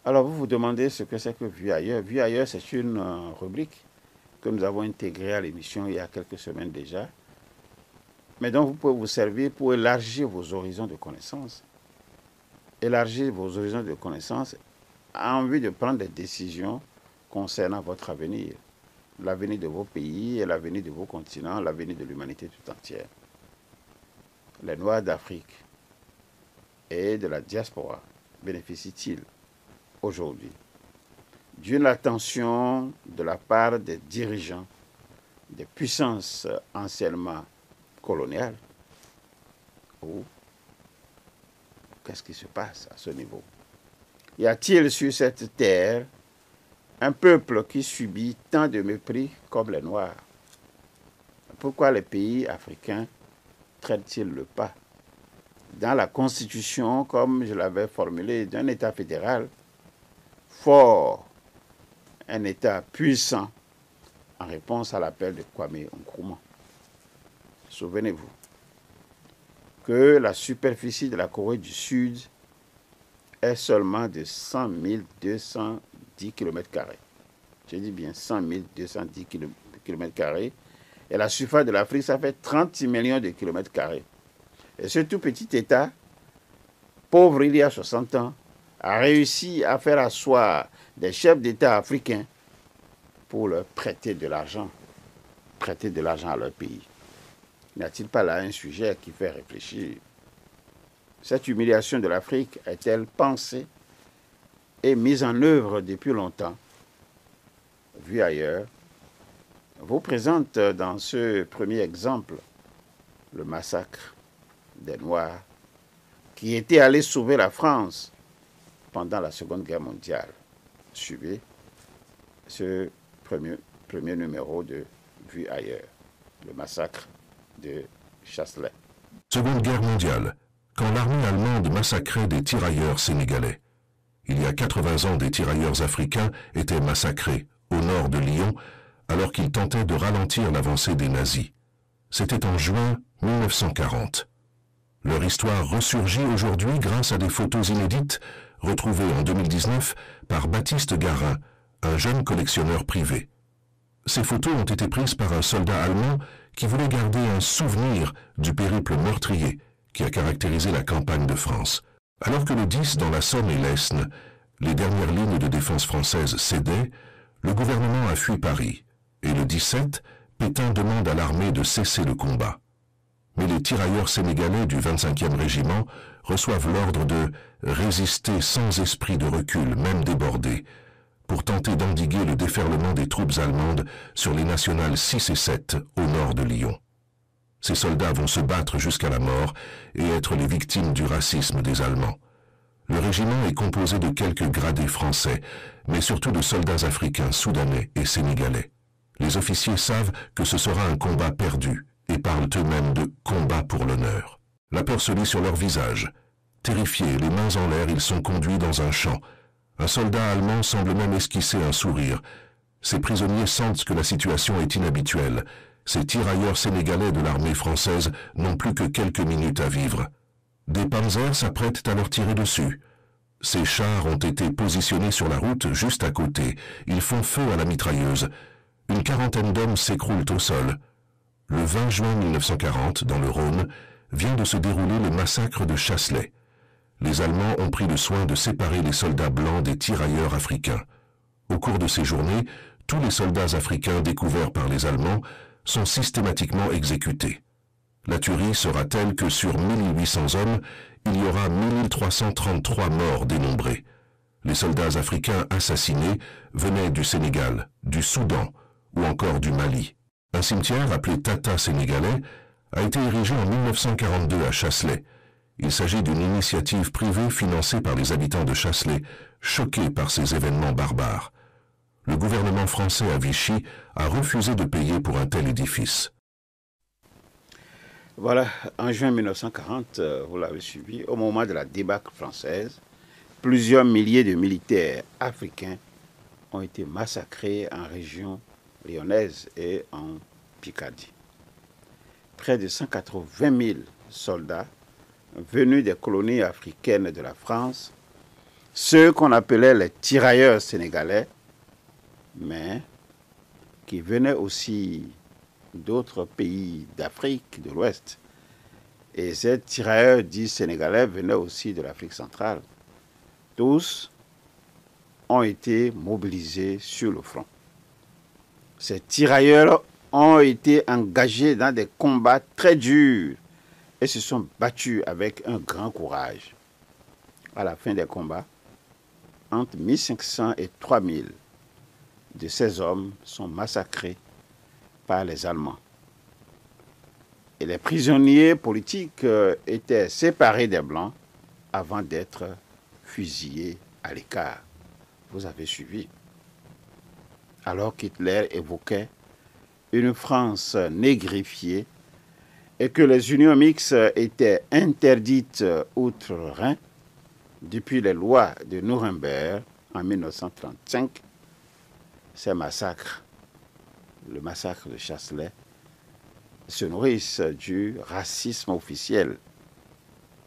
Alors vous vous demandez ce que c'est que Vue ailleurs. Vue ailleurs, c'est une rubrique que nous avons intégrée à l'émission il y a quelques semaines déjà, mais dont vous pouvez vous servir pour élargir vos horizons de connaissances. Élargir vos horizons de connaissances en vue de prendre des décisions concernant votre avenir, l'avenir de vos pays et l'avenir de vos continents, l'avenir de l'humanité tout entière. Les Noirs d'Afrique et de la diaspora bénéficient-ils aujourd'hui d'une attention de la part des dirigeants des puissances anciennement coloniales? Ou qu'est-ce qui se passe à ce niveau? Y a-t-il sur cette terre un peuple qui subit tant de mépris comme les Noirs? Pourquoi les pays africains traitent-ils le pas dans la Constitution, comme je l'avais formulé, d'un État fédéral fort, un État puissant, en réponse à l'appel de Kwame Nkrumah? Souvenez-vous que la superficie de la Corée du Sud est seulement de 100 210 km². Je dis bien 100 210 km². Et la surface de l'Afrique, ça fait 36 millions de km². Et ce tout petit État, pauvre il y a 60 ans, a réussi à faire asseoir des chefs d'État africains pour leur prêter de l'argent à leur pays. N'y a-t-il pas là un sujet qui fait réfléchir? Cette humiliation de l'Afrique est-elle pensée et mise en œuvre depuis longtemps? Vue ailleurs vous présente dans ce premier exemple le massacre des Noirs qui étaient allés sauver la France pendant la Seconde Guerre mondiale. Suivez ce premier numéro de Vue ailleurs, le massacre de Chasselet. Seconde Guerre mondiale, quand l'armée allemande massacrait des tirailleurs sénégalais. Il y a 80 ans, des tirailleurs africains étaient massacrés au nord de Lyon alors qu'ils tentaient de ralentir l'avancée des nazis. C'était en juin 1940. Leur histoire ressurgit aujourd'hui grâce à des photos inédites retrouvées en 2019 par Baptiste Garin, un jeune collectionneur privé. Ces photos ont été prises par un soldat allemand qui voulait garder un souvenir du périple meurtrier qui a caractérisé la campagne de France. Alors que le 10, dans la Somme et l'Aisne, les dernières lignes de défense françaises cédaient, le gouvernement a fui Paris, et le 17, Pétain demande à l'armée de cesser le combat. Mais les tirailleurs sénégalais du 25e régiment reçoivent l'ordre de résister sans esprit de recul, même débordé, pour tenter d'endiguer le déferlement des troupes allemandes sur les nationales 6 et 7 au nord de Lyon. Ces soldats vont se battre jusqu'à la mort et être les victimes du racisme des Allemands. Le régiment est composé de quelques gradés français, mais surtout de soldats africains, soudanais et sénégalais. Les officiers savent que ce sera un combat perdu et parlent eux-mêmes de « combat pour l'honneur ». La peur se lit sur leur visage. Terrifiés, les mains en l'air, ils sont conduits dans un champ. Un soldat allemand semble même esquisser un sourire. Ces prisonniers sentent que la situation est inhabituelle. Ces tirailleurs sénégalais de l'armée française n'ont plus que quelques minutes à vivre. Des panzers s'apprêtent à leur tirer dessus. Ces chars ont été positionnés sur la route juste à côté. Ils font feu à la mitrailleuse. Une quarantaine d'hommes s'écroulent au sol. Le 20 juin 1940, dans le Rhône, vient de se dérouler le massacre de Chasselet. Les Allemands ont pris le soin de séparer les soldats blancs des tirailleurs africains. Au cours de ces journées, tous les soldats africains découverts par les Allemands sont systématiquement exécutés. La tuerie sera telle que sur 1800 hommes, il y aura 1333 morts dénombrés. Les soldats africains assassinés venaient du Sénégal, du Soudan ou encore du Mali. Un cimetière appelé Tata sénégalais a été érigé en 1942 à Chasselet. Il s'agit d'une initiative privée financée par les habitants de Chasselet, choqués par ces événements barbares. Le gouvernement français à Vichy a refusé de payer pour un tel édifice. Voilà, en juin 1940, vous l'avez suivi, au moment de la débâcle française, plusieurs milliers de militaires africains ont été massacrés en région lyonnaise et en Picardie. Près de 180 000 soldats venus des colonies africaines de la France, ceux qu'on appelait les tirailleurs sénégalais, mais qui venaient aussi d'autres pays d'Afrique de l'Ouest. Et ces tirailleurs dits sénégalais venaient aussi de l'Afrique centrale. Tous ont été mobilisés sur le front. Ces tirailleurs ont été engagés dans des combats très durs et se sont battus avec un grand courage. À la fin des combats, entre 1500 et 3000 de ces hommes sont massacrés par les Allemands. Et les prisonniers politiques étaient séparés des Blancs avant d'être fusillés à l'écart. Vous avez suivi. Alors qu'Hitler évoquait une France négrifiée et que les unions mixtes étaient interdites outre-Rhin depuis les lois de Nuremberg en 1935, ces massacres, le massacre de Chasselet, se nourrissent du racisme officiel,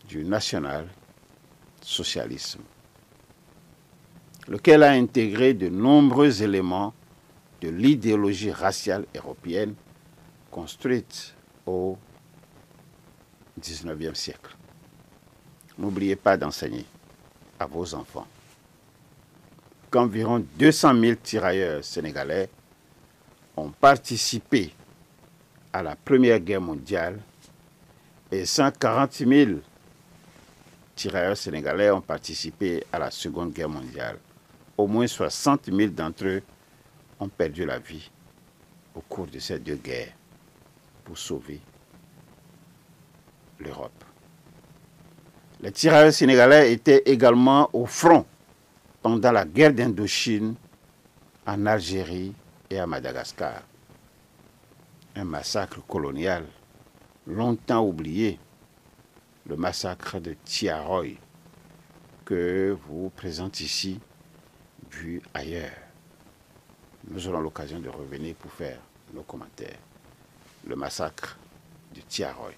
du national-socialisme, lequel a intégré de nombreux éléments de l'idéologie raciale européenne construite au XIXe siècle. N'oubliez pas d'enseigner à vos enfants qu'environ 200 000 tirailleurs sénégalais ont participé à la Première Guerre mondiale et 140 000 tirailleurs sénégalais ont participé à la Seconde Guerre mondiale. Au moins 60 000 d'entre eux ont perdu la vie au cours de ces deux guerres pour sauver l'Europe. Les tirailleurs sénégalais étaient également au front pendant la guerre d'Indochine, en Algérie et à Madagascar. Un massacre colonial longtemps oublié, le massacre de Thiaroye, que vous présente ici, vu ailleurs. Nous aurons l'occasion de revenir pour faire nos commentaires. Le massacre de Thiaroye.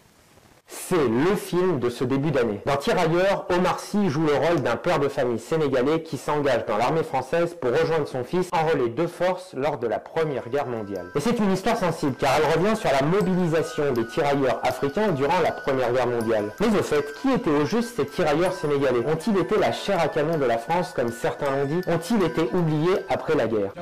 C'est le film de ce début d'année. Dans Tirailleurs, Omar Sy joue le rôle d'un père de famille sénégalais qui s'engage dans l'armée française pour rejoindre son fils enrôlé de force lors de la Première Guerre mondiale. Et c'est une histoire sensible car elle revient sur la mobilisation des tirailleurs africains durant la Première Guerre mondiale. Mais au fait, qui étaient au juste ces tirailleurs sénégalais? Ont-ils été la chair à canon de la France comme certains l'ont dit? Ont-ils été oubliés après la guerre?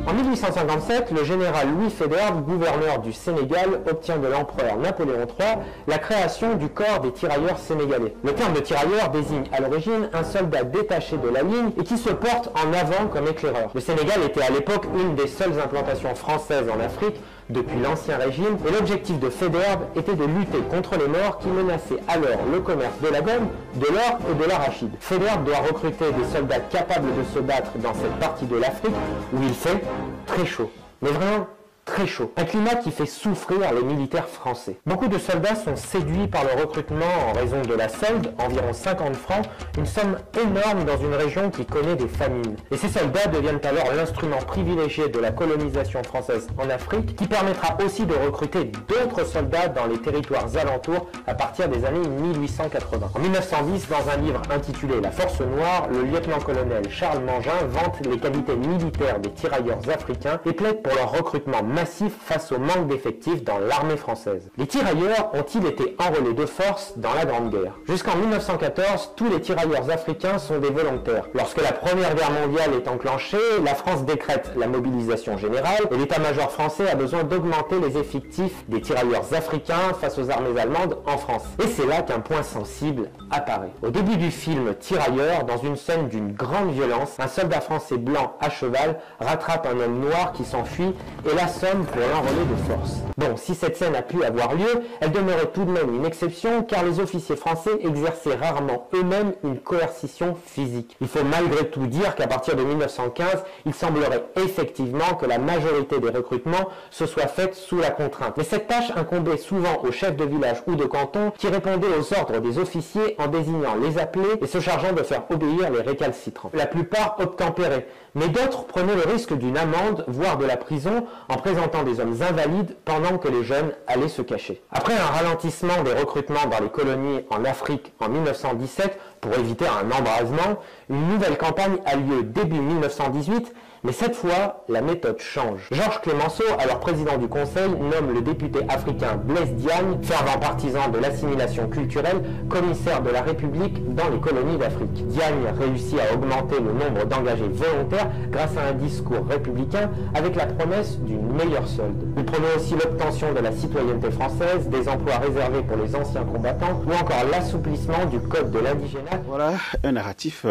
En 1857, le général Louis Faidherbe, gouverneur du Sénégal, obtient de l'empereur Napoléon III la création du corps des tirailleurs sénégalais. Le terme de tirailleur désigne à l'origine un soldat détaché de la ligne et qui se porte en avant comme éclaireur. Le Sénégal était à l'époque une des seules implantations françaises en Afrique depuis l'Ancien Régime, et l'objectif de Faidherbe était de lutter contre les Maures qui menaçaient alors le commerce de la gomme, de l'or et de l'arachide. Faidherbe doit recruter des soldats capables de se battre dans cette partie de l'Afrique où il fait très chaud. Mais vraiment très chaud. Un climat qui fait souffrir les militaires français. Beaucoup de soldats sont séduits par le recrutement en raison de la solde, environ 50 francs, une somme énorme dans une région qui connaît des famines. Et ces soldats deviennent alors l'instrument privilégié de la colonisation française en Afrique, qui permettra aussi de recruter d'autres soldats dans les territoires alentours à partir des années 1880. En 1910, dans un livre intitulé La Force Noire, le lieutenant-colonel Charles Mangin vante les qualités militaires des tirailleurs africains et plaide pour leur recrutement massif face au manque d'effectifs dans l'armée française. Les tirailleurs ont-ils été enrôlés de force dans la Grande Guerre? Jusqu'en 1914, tous les tirailleurs africains sont des volontaires. Lorsque la Première Guerre mondiale est enclenchée, la France décrète la mobilisation générale et l'état-major français a besoin d'augmenter les effectifs des tirailleurs africains face aux armées allemandes en France. Et c'est là qu'un point sensible apparaît. Au début du film Tirailleurs, dans une scène d'une grande violence, un soldat français blanc à cheval rattrape un homme noir qui s'enfuit et la somme pour l'enrôler de force. Bon, si cette scène a pu avoir lieu, elle demeurait tout de même une exception car les officiers français exerçaient rarement eux-mêmes une coercition physique. Il faut malgré tout dire qu'à partir de 1915, il semblerait effectivement que la majorité des recrutements se soit faite sous la contrainte. Mais cette tâche incombait souvent aux chefs de village ou de canton qui répondaient aux ordres des officiers en désignant les appelés et se chargeant de faire obéir les récalcitrants. La plupart obtempéraient, mais d'autres prenaient le risque d'une amende, voire de la prison, en présentant des hommes invalides pendant que les jeunes allaient se cacher. Après un ralentissement des recrutements dans les colonies en Afrique en 1917, pour éviter un embrasement, une nouvelle campagne a lieu début 1918, mais cette fois, la méthode change. Georges Clemenceau, alors président du Conseil, nomme le député africain Blaise Diagne, fervent partisan de l'assimilation culturelle, commissaire de la République dans les colonies d'Afrique. Diagne réussit à augmenter le nombre d'engagés volontaires grâce à un discours républicain avec la promesse d'une meilleure solde. Il promet aussi l'obtention de la citoyenneté française, des emplois réservés pour les anciens combattants ou encore l'assouplissement du code de l'indigénat. Voilà un narratif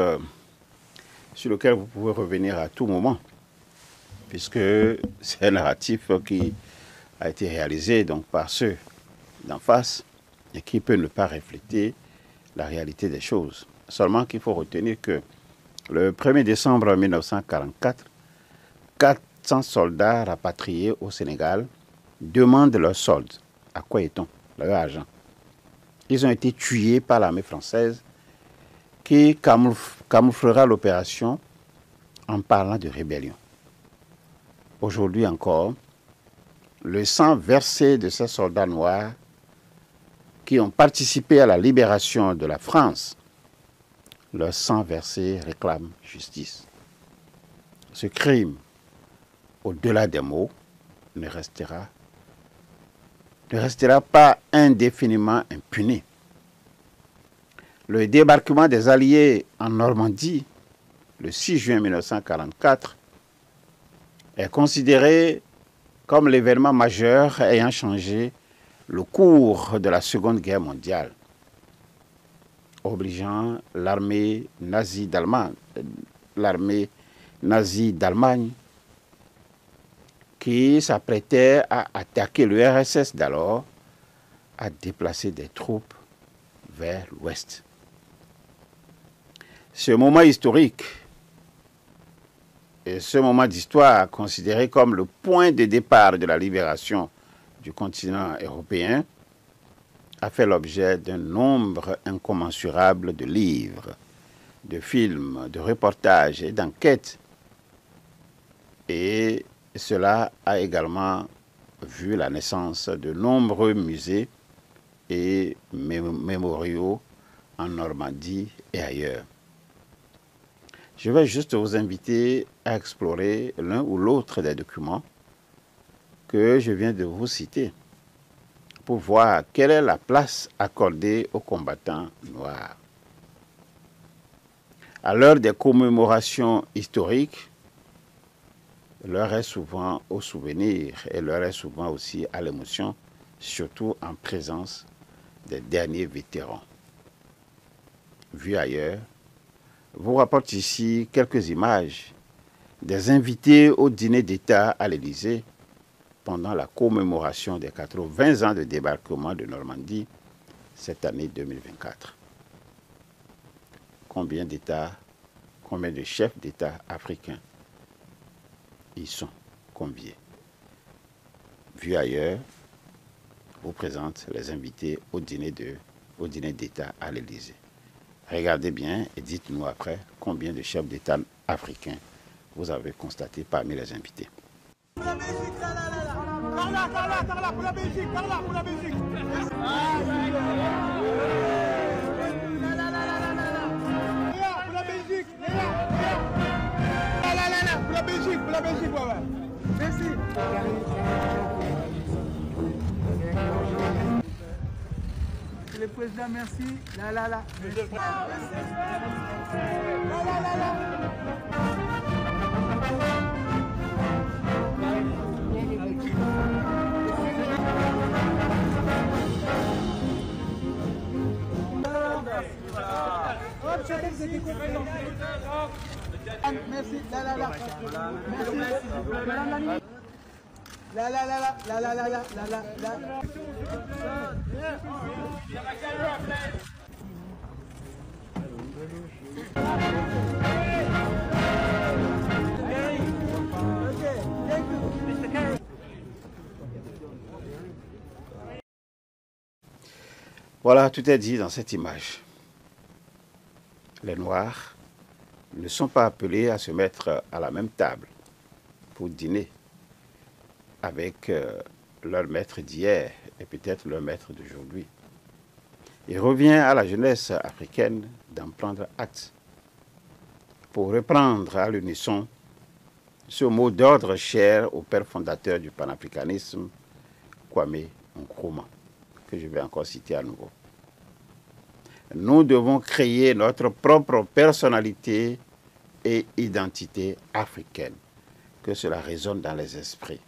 sur lequel vous pouvez revenir à tout moment, puisque c'est un narratif qui a été réalisé donc par ceux d'en face et qui peut ne pas refléter la réalité des choses. Seulement qu'il faut retenir que le 1er décembre 1944, 400 soldats rapatriés au Sénégal demandent leur solde. À quoi est-on? Leur argent. Ils ont été tués par l'armée française qui camouflera l'opération en parlant de rébellion. Aujourd'hui encore, le sang versé de ces soldats noirs qui ont participé à la libération de la France, leur sang versé réclame justice. Ce crime, au-delà des mots, ne restera pas indéfiniment impuni. Le débarquement des Alliés en Normandie, le 6 juin 1944, est considéré comme l'événement majeur ayant changé le cours de la Seconde Guerre mondiale, obligeant l'armée nazie d'Allemagne, qui s'apprêtait à attaquer le RSS d'alors, à déplacer des troupes vers l'ouest. Ce moment historique et ce moment d'histoire considéré comme le point de départ de la libération du continent européen a fait l'objet d'un nombre incommensurable de livres, de films, de reportages et d'enquêtes. Et cela a également vu la naissance de nombreux musées et mémoriaux en Normandie et ailleurs. Je vais juste vous inviter à explorer l'un ou l'autre des documents que je viens de vous citer pour voir quelle est la place accordée aux combattants noirs. À l'heure des commémorations historiques, l'heure est souvent au souvenir et l'heure est souvent aussi à l'émotion, surtout en présence des derniers vétérans. Vu ailleurs, vous rapporte ici quelques images des invités au dîner d'État à l'Élysée pendant la commémoration des 80 ans de débarquement de Normandie cette année 2024. Combien d'États, combien de chefs d'État africains y sont conviés? Vu ailleurs, vous présente les invités au dîner d'État à l'Élysée. Regardez bien et dites-nous après combien de chefs d'État africains vous avez constaté parmi les invités. Pour la Belgique, Carla, pour la Belgique, pour la Belgique. Pour la Belgique, pour la Belgique, ouais. Merci. Le président, merci. Là. Merci. Là. Merci. Voilà, tout est dit dans cette image. Les Noirs ne sont pas appelés à se mettre à la même table pour dîner avec leur maître d'hier et peut-être leur maître d'aujourd'hui. Il revient à la jeunesse africaine d'en prendre acte pour reprendre à l'unisson ce mot d'ordre cher au père fondateur du panafricanisme, Kwame Nkrumah, que je vais encore citer à nouveau. Nous devons créer notre propre personnalité et identité africaine, que cela résonne dans les esprits.